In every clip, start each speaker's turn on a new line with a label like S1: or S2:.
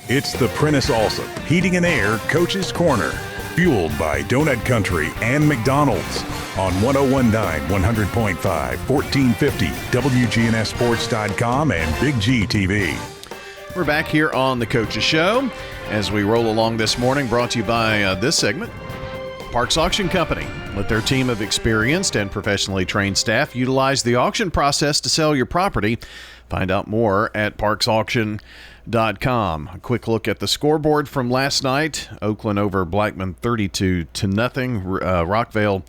S1: It's the Prentice Allsup Heating and Air Coach's Corner, fueled by Donut Country and McDonald's on 101.9, 100.5, 1450, WGNSSports.com and Big G TV.
S2: We're back here on the Coach's Show as we roll along this morning, brought to you by this segment, Parks Auction Company. Let their team of experienced and professionally trained staff utilize the auction process to sell your property. Find out more at parksauction.com. A quick look at the scoreboard from last night. Oakland over Blackman 32-0. Rockvale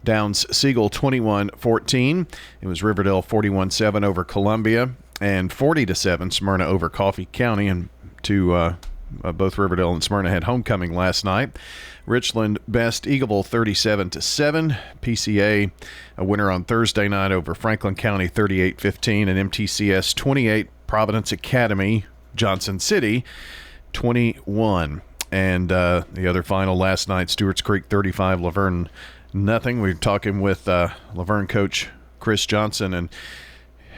S2: downs Siegel 21-14. It was Riverdale 41-7 over Columbia and 40-7 Smyrna over Coffee County. And both Riverdale and Smyrna had homecoming last night. Richland best Eagleville 37-7. PCA a winner on Thursday night over Franklin County 38-15, and MTCS 28. Providence Academy Johnson City 21. And the other final last night, Stewart's Creek 35, Laverne nothing. We were talking with Laverne coach Chris Johnson, and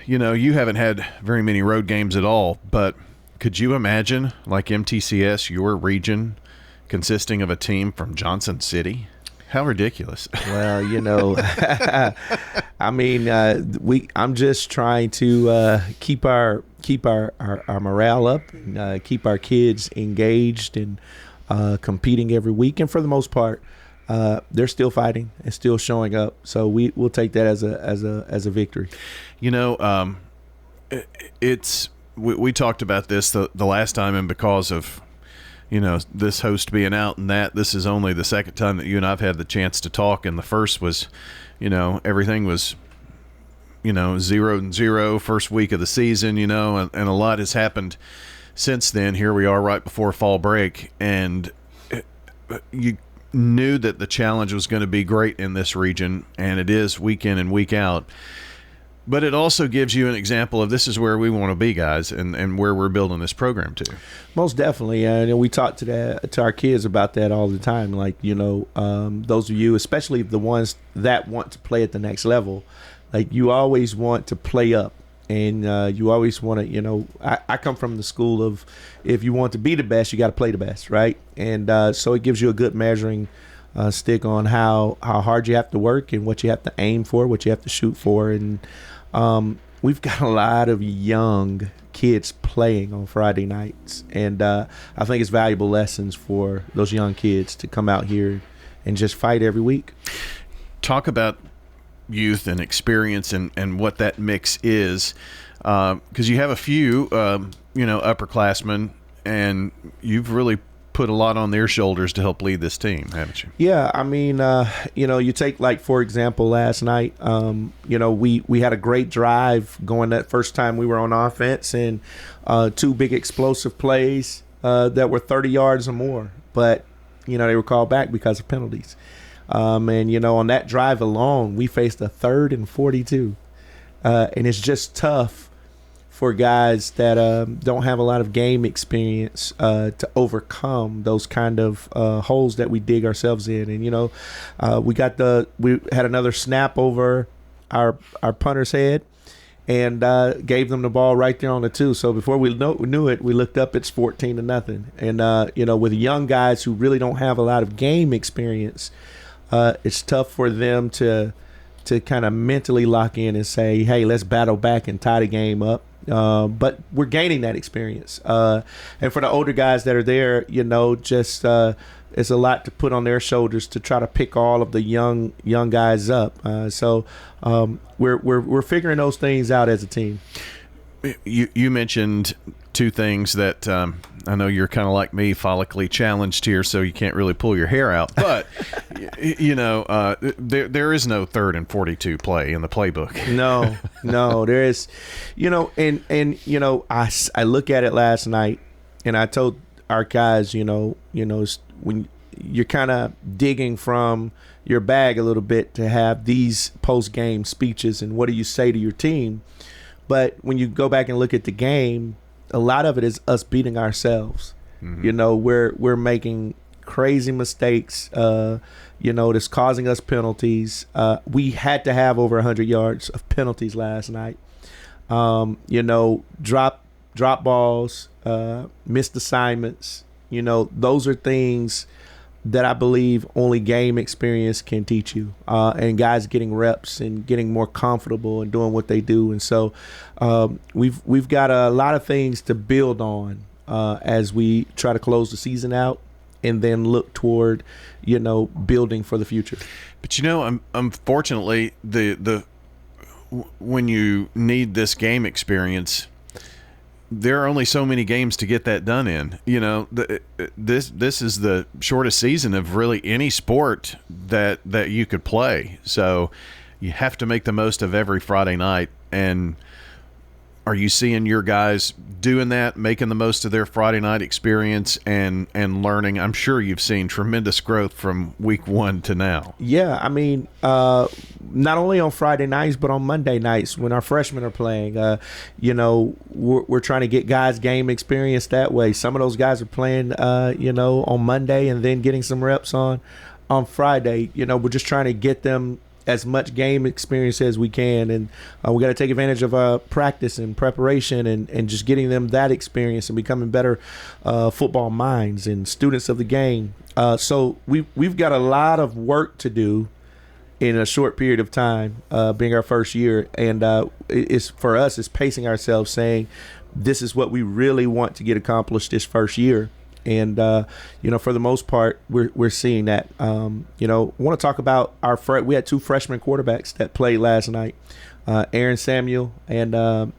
S2: you haven't had very many road games at all, but could you imagine, like MTCS, your region consisting of a team from Johnson City? How ridiculous.
S3: Well, I mean, I'm just trying to keep our morale up, and keep our kids engaged and competing every week. And for the most part, they're still fighting and still showing up. So we'll take that as a victory.
S2: We talked about this the last time, and because of this host being out and this is only the second time that you and I've had the chance to talk. And the first was, everything was, 0-0 first week of the season, and a lot has happened since then. Here we are right before fall break, and you knew that the challenge was going to be great in this region, and it is week in and week out. But it also gives you an example of this is where we want to be, guys, and where we're building this program to.
S3: Most definitely. And we talk to our kids about that all the time. Like, those of you, especially the ones that want to play at the next level, like you always want to play up. And you always want to, I come from the school of if you want to be the best, you got to play the best, right? And so it gives you a good measuring stick on how hard you have to work and what you have to aim for, what you have to shoot for. And we've got a lot of young kids playing on Friday nights, and I think it's valuable lessons for those young kids to come out here and just fight every week.
S2: Talk about youth and experience and what that mix is, because you have a few upperclassmen, and you've really put a lot on their shoulders to help lead this team, haven't you?
S3: Yeah, I mean, you take, like, for example, last night, we had a great drive going that first time we were on offense, and two big explosive plays that were 30 yards or more, but they were called back because of penalties. And on that drive alone, we faced a 3rd and 42, and it's just tough for guys that don't have a lot of game experience to overcome those kind of holes that we dig ourselves in. And we had another snap over our punter's head and gave them the ball right there on the 2. So before we knew it, we looked up, it's 14-0. And with young guys who really don't have a lot of game experience, it's tough for them to kind of mentally lock in and say, hey, let's battle back and tie the game up. But we're gaining that experience. And for the older guys that are there, just it's a lot to put on their shoulders to try to pick all of the young guys up. So we're figuring those things out as a team.
S2: You mentioned two things that I know you're kind of like me, follically challenged here, so you can't really pull your hair out. But there is no 3rd and 42 play in the playbook.
S3: No, there is. I look at it last night, and I told our guys, when you're kind of digging from your bag a little bit to have these post-game speeches and what do you say to your team. But when you go back and look at the game, a lot of it is us beating ourselves. Mm-hmm. We're making crazy mistakes, that's causing us penalties. We had to have over 100 yards of penalties last night. Drop balls, missed assignments. Those are things that I believe only game experience can teach you, and guys getting reps and getting more comfortable and doing what they do. And so we've got a lot of things to build on as we try to close the season out and then look toward, building for the future.
S2: But unfortunately, when you need this game experience, there are only so many games to get that done in. This is the shortest season of really any sport that you could play. So you have to make the most of every Friday night. And are you seeing your guys doing that, making the most of their Friday night experience and learning? I'm sure you've seen tremendous growth from week 1 to now.
S3: Yeah, I mean, not only on Friday nights, but on Monday nights when our freshmen are playing. We're trying to get guys game experience that way. Some of those guys are playing, on Monday and then getting some reps on Friday. We're just trying to get them as much game experience as we can, and we got to take advantage of practice and preparation and just getting them that experience and becoming better football minds and students of the game. So we've got a lot of work to do in a short period of time, being our first year, and it's for us, it's pacing ourselves, saying this is what we really want to get accomplished this first year. And, for the most part, we're seeing that. I want to talk about we had 2 freshman quarterbacks that played last night. Aaron Samuel and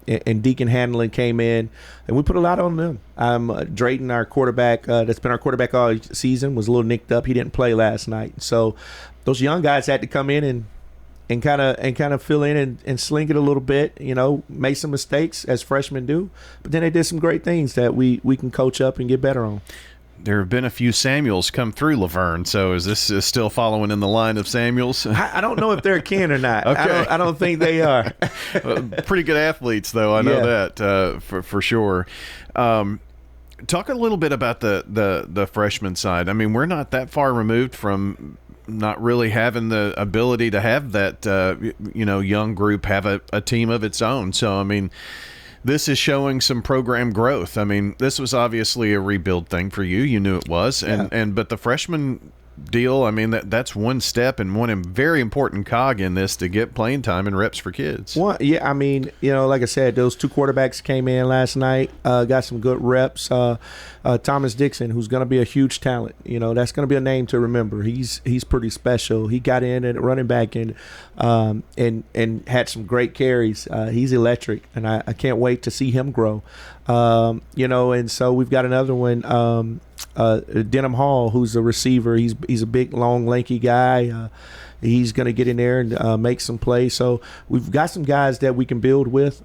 S3: Deacon Hanlon came in, and we put a lot on them. Drayton, our quarterback, that's been our quarterback all season, was a little nicked up. He didn't play last night. So those young guys had to come in and kind of fill in and sling it a little bit, made some mistakes as freshmen do, but then they did some great things that we can coach up and get better on.
S2: There have been a few Samuels come through Laverne, so is this still following in the line of Samuels?
S3: I don't know if they're kin or not.
S2: Okay.
S3: I don't think they are.
S2: Pretty good athletes, though. I know that for sure. Talk a little bit about the freshman side. I mean, we're not that far removed from not really having the ability to have that, young group have a team of its own. So, I mean, this is showing some program growth. I mean, this was obviously a rebuild thing for you. You knew it was. But the freshman deal, I mean, that's one step and one very important cog in this to get playing time and reps for kids.
S3: Well, yeah, I mean, like I said, those 2 quarterbacks came in last night, got some good reps. Thomas Dixon, who's going to be a huge talent, that's going to be a name to remember. He's pretty special. He got in at running back and had some great carries. He's electric, and I can't wait to see him grow. And so we've got another one, Denham Hall, who's a receiver. He's a big, long, lanky guy. He's going to get in there and make some plays. So we've got some guys that we can build with.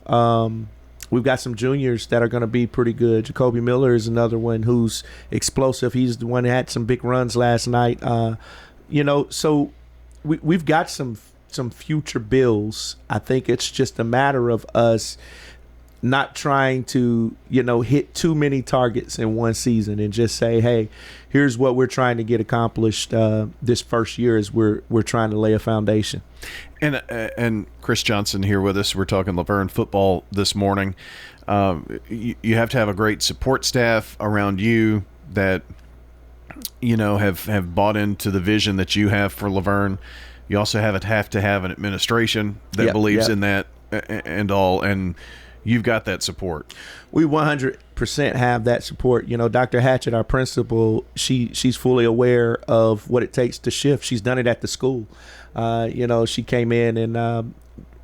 S3: We've got some juniors that are going to be pretty good. Jacoby Miller is another one who's explosive. He's the one that had some big runs last night. So we've got some future builds. I think it's just a matter of us not trying to, hit too many targets in one season and just say, hey, here's what we're trying to get accomplished this first year as we're trying to lay a foundation.
S2: And Chris Johnson here with us. We're talking Laverne football this morning. You have to have a great support staff around you that, have bought into the vision that you have for Laverne. You also have to have an administration that believes in that and all. And you've got that support.
S3: We 100% have that support. Dr. Hatchett, our principal, she's fully aware of what it takes to shift. She's done it at the school. She came in and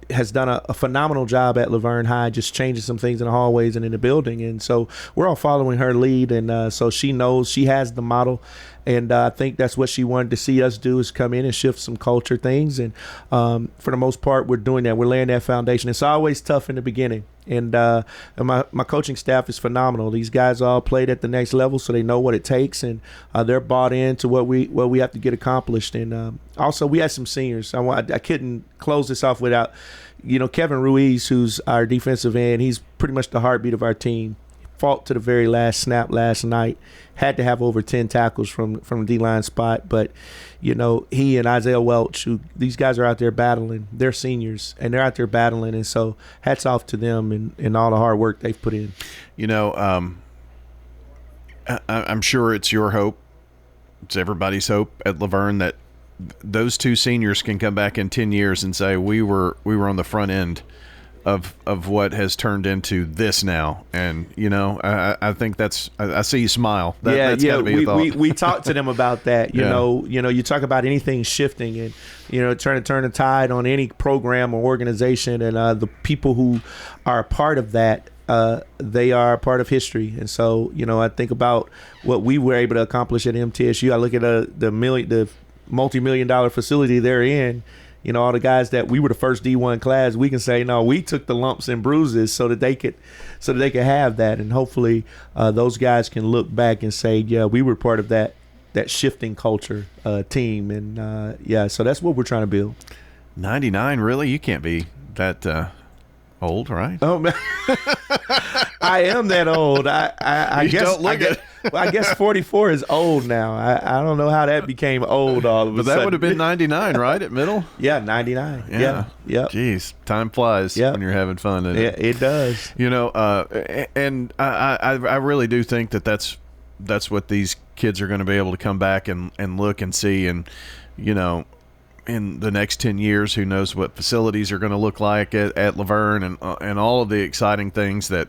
S3: has done a phenomenal job at Laverne High, just changing some things in the hallways and in the building. And so we're all following her lead. And so she knows she has the model. And I think that's what she wanted to see us do, is come in and shift some culture things. And for the most part, we're doing that. We're laying that foundation. It's always tough in the beginning. And my coaching staff is phenomenal. These guys all played at the next level, so they know what it takes, and they're bought into what we have to get accomplished. And also, we had some seniors. I couldn't close this off without, Kevin Ruiz, who's our defensive end. He's pretty much the heartbeat of our team. Fought to the very last snap last night. Had to have over 10 tackles from the D-line spot. But, he and Isaiah Welch, these guys are out there battling. They're seniors, and they're out there battling. And so hats off to them and all the hard work they've put in.
S2: I'm sure it's your hope, it's everybody's hope at Laverne that those two seniors can come back in 10 years and say we were on the front end of what has turned into this now. And I think I see you smile. That's gotta be a thought.
S3: We talked to them about that. You know, you talk about anything shifting and trying to turn the tide on any program or organization, and the people who are a part of that, they are a part of history. And so I think about what we were able to accomplish at MTSU. I look at the multi-million-dollar facility they're in. All the guys that we were the first D1 class, we can say, no, we took the lumps and bruises so that they could have that. And hopefully those guys can look back and say, yeah, we were part of that shifting culture team. And so that's what we're trying to build.
S2: 99, really? You can't be that old, right?
S3: Oh, man. I am that old. I
S2: you
S3: guess
S2: don't look it.
S3: Well, I guess 44 is old now. I don't know how that became old all of a sudden.
S2: But that would have been 99, right, at middle?
S3: Yeah, 99. Yeah.
S2: Jeez, time flies when you're having fun.
S3: It does.
S2: And I really do think that's what these kids are going to be able to come back and look and see. And, in the next 10 years, who knows what facilities are going to look like at Laverne and all of the exciting things that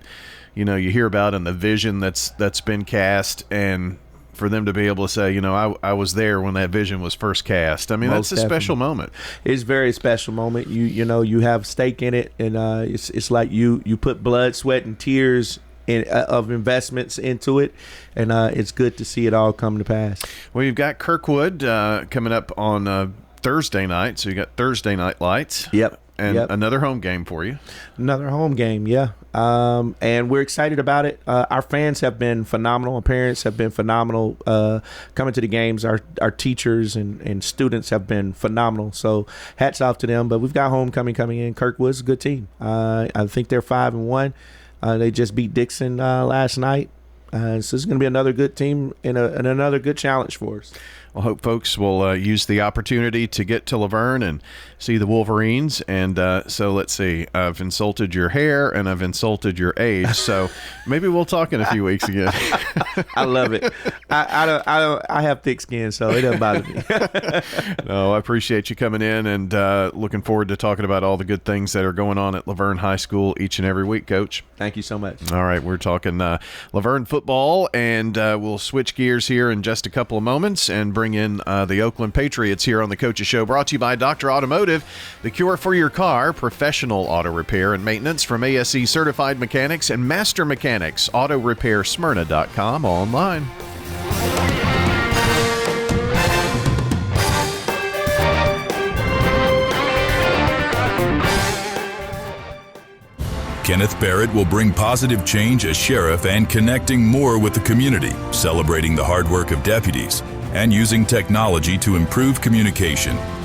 S2: you hear about and the vision that's been cast, and for them to be able to say, I was there when that vision was first cast. I mean, that's a special moment.
S3: It's a very special moment. You have stake in it, and it's like you put blood, sweat, and tears of investments into it, and it's good to see it all come to pass.
S2: Well, you've got Kirkwood coming up on Thursday night, so you got Thursday night lights.
S3: Yep.
S2: And another home game for you.
S3: Another home game, yeah. And we're excited about it. Our fans have been phenomenal. Our parents have been phenomenal coming to the games. Our teachers and students have been phenomenal. So hats off to them. But we've got homecoming coming in. Kirkwood's a good team. I think they're 5-1. They just beat Dixon last night. So it's going to be another good team and another good challenge for us.
S2: Well, hope folks will use the opportunity to get to Laverne and see the Wolverines. And so let's see. I've insulted your hair and I've insulted your age. So maybe we'll talk in a few weeks again.
S3: I love it. I have thick skin, so it doesn't bother me.
S2: No, I appreciate you coming in and looking forward to talking about all the good things that are going on at Laverne High School each and every week, Coach.
S3: Thank you so much.
S2: All right, we're talking Laverne football, and we'll switch gears here in just a couple of moments and bring in the Oakland Patriots here on the Coach's Show, brought to you by Dr. Automotive, the cure for your car, professional auto repair and maintenance from ASE certified mechanics and master mechanics. AutoRepairSmyrna.com online.
S1: Kenneth Barrett will bring positive change as sheriff and connecting more with the community, celebrating the hard work of deputies, and using technology to improve communication.